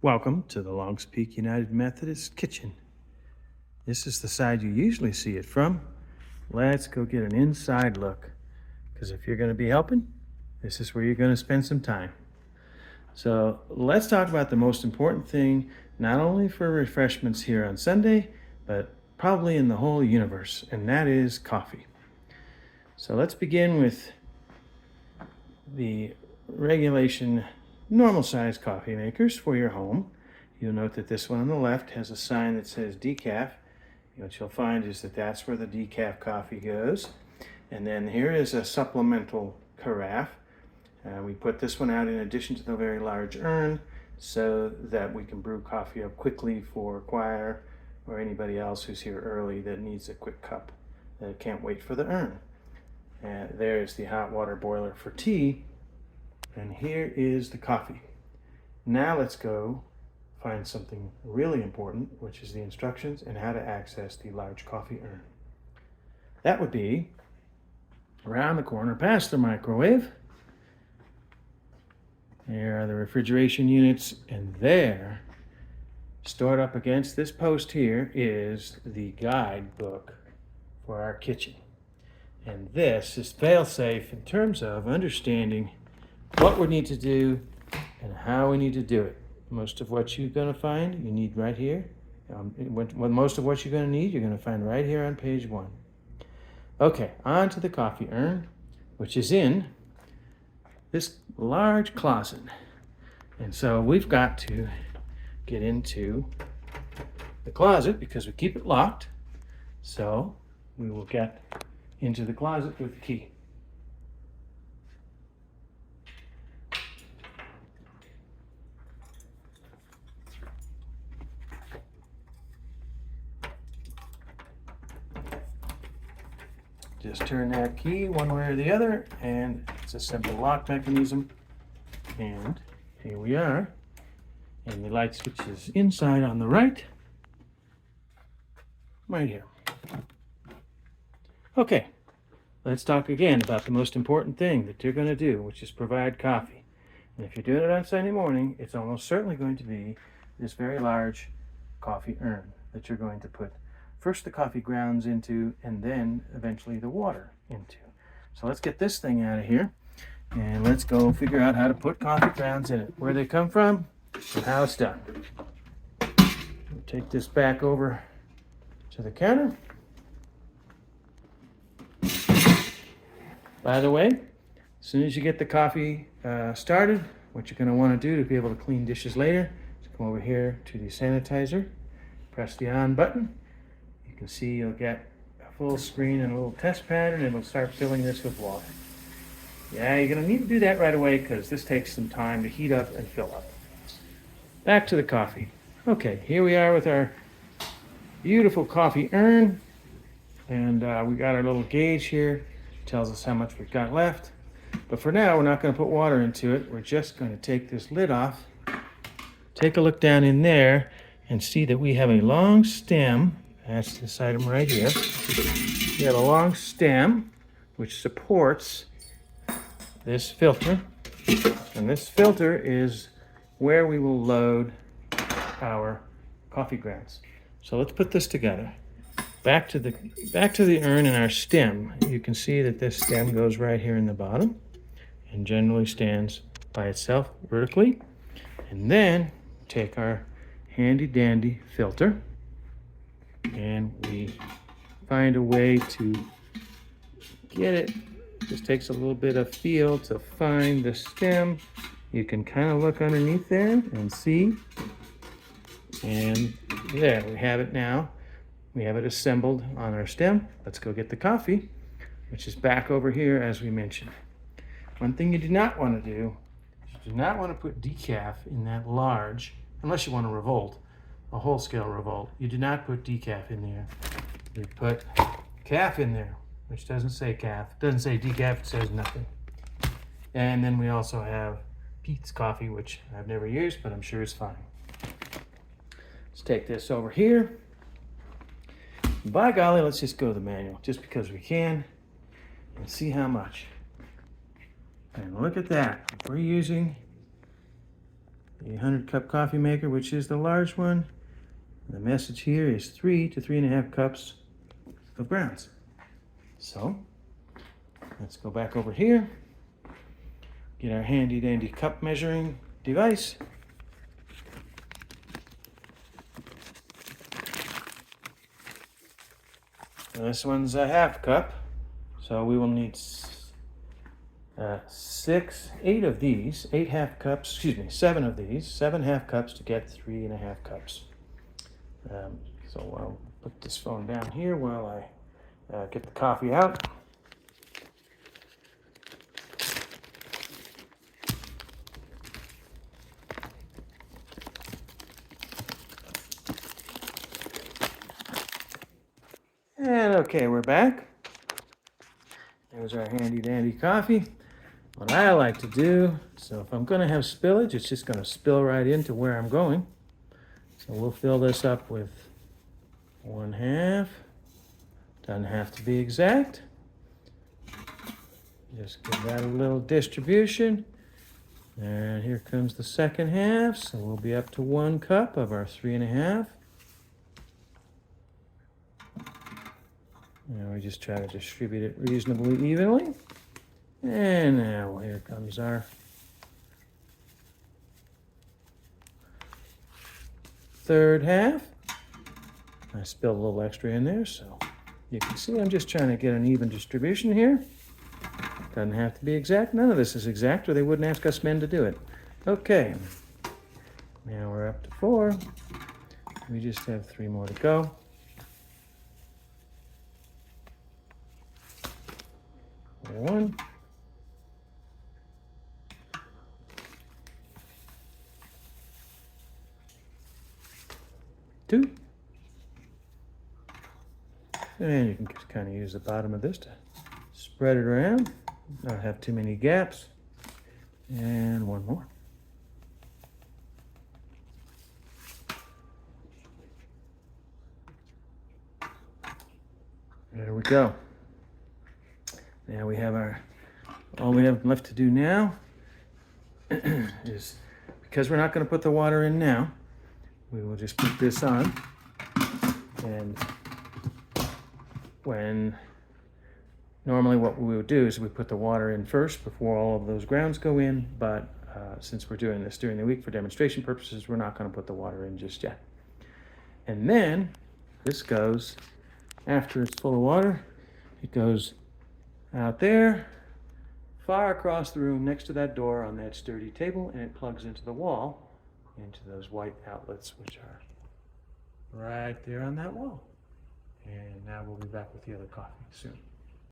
Welcome to the Longs Peak United Methodist Kitchen. This is the side you usually see it from. Let's go get an inside look, because if you're going to be helping, this is where you're going to spend some time. So let's talk about the most important thing, not only for refreshments here on Sunday, but probably in the whole universe, and that is coffee. So let's begin with the regulation normal size coffee makers for your home. You'll note that this one on the left has a sign that says decaf. What you'll find is that that's where the decaf coffee goes. And then here is a supplemental carafe. We put this one out in addition to the very large urn so that we can brew coffee up quickly for choir or anybody else who's here early that needs a quick cup that can't wait for the urn. There's the hot water boiler for tea. And here is the coffee. Now let's go find something really important, which is the instructions and how to access the large coffee urn. That would be around the corner past the microwave. There are the refrigeration units, and there, stored up against this post here, is the guidebook for our kitchen. And this is fail-safe in terms of understanding what we need to do and how we need to do it. Most of what you're going to find, you need right here. Most of what you're going to need, you're going to find right here on page 1. Okay, on to the coffee urn, which is in this large closet. And so we've got to get into the closet because we keep it locked. So we will get into the closet with the key. Just turn that key one way or the other, and it's a simple lock mechanism. And here we are. And the light switch is inside on the right here. Okay, let's talk again about the most important thing that you're going to do, which is provide coffee. And if you're doing it on Sunday morning, it's almost certainly going to be this very large coffee urn that you're going to put first the coffee grounds into, and then eventually the water into. So let's get this thing out of here, and let's go figure out how to put coffee grounds in it, where they come from, and how it's done. We'll take this back over to the counter. By the way, as soon as you get the coffee started, what you're going to want to do to be able to clean dishes later is come over here to the sanitizer, press the on button. You can see you'll get a full screen and a little test pad, and it'll start filling this with water. Yeah, you're going to need to do that right away because this takes some time to heat up and fill up. Back to the coffee. Okay, here we are with our beautiful coffee urn, and we got our little gauge here. It tells us how much we've got left. But for now, we're not going to put water into it. We're just going to take this lid off, take a look down in there, and see that we have a long stem. That's this item right here. We have a long stem which supports this filter. And this filter is where we will load our coffee grounds. So let's put this together. Back to the urn and our stem. You can see that this stem goes right here in the bottom and generally stands by itself vertically. And then take our handy dandy filter, and we find a way to get it. Just takes a little bit of feel to find the stem. You can kind of look underneath there and see. And there we have it now. We have it assembled on our stem. Let's go get the coffee, which is back over here as we mentioned. One thing you do not want to do is you do not want to put decaf in that large, unless you want to revolt, a whole scale revolt. You do not put decaf in there. You put calf in there, which doesn't say calf. It doesn't say decaf, it says nothing. And then we also have Pete's coffee, which I've never used, but I'm sure is fine. Let's take this over here. By golly, let's just go to the manual, just because we can, and see how much. And look at that. We're using the 100-cup coffee maker, which is the large one. The message here is 3 to 3.5 cups of grounds. So let's go back over here, get our handy dandy cup measuring device. This one's a 1/2 cup, so we will need 7 of these, 7 of these, 7 1/2 cups to get 3.5 cups. So I'll put this phone down here while I get the coffee out. And okay, we're back. There's our handy dandy coffee. What I like to do, so if I'm going to have spillage, it's just going to spill right into where I'm going. So we'll fill this up with 1/2. Doesn't have to be exact. Just give that a little distribution. And here comes the second half. So we'll be up to 1 cup of our 3.5. And we just try to distribute it reasonably evenly. And now here comes our third half. I spilled a little extra in there, so you can see I'm just trying to get an even distribution here. Doesn't have to be exact. None of this is exact, or they wouldn't ask us men to do it. Okay, now we're up to 4. We just have 3 more to go. One. 2. And you can just kind of use the bottom of this to spread it around, not have too many gaps. And 1 more. There we go. Now we have all we have left to do now is, because we're not going to put the water in now, we will just put this on, and normally what we would do is we put the water in first before all of those grounds go in, but since we're doing this during the week for demonstration purposes, we're not going to put the water in just yet. And then this goes, after it's full of water, it goes out there, far across the room next to that door on that sturdy table, and it plugs into the wall, into those white outlets, which are right there on that wall. And now we'll be back with the other coffee soon.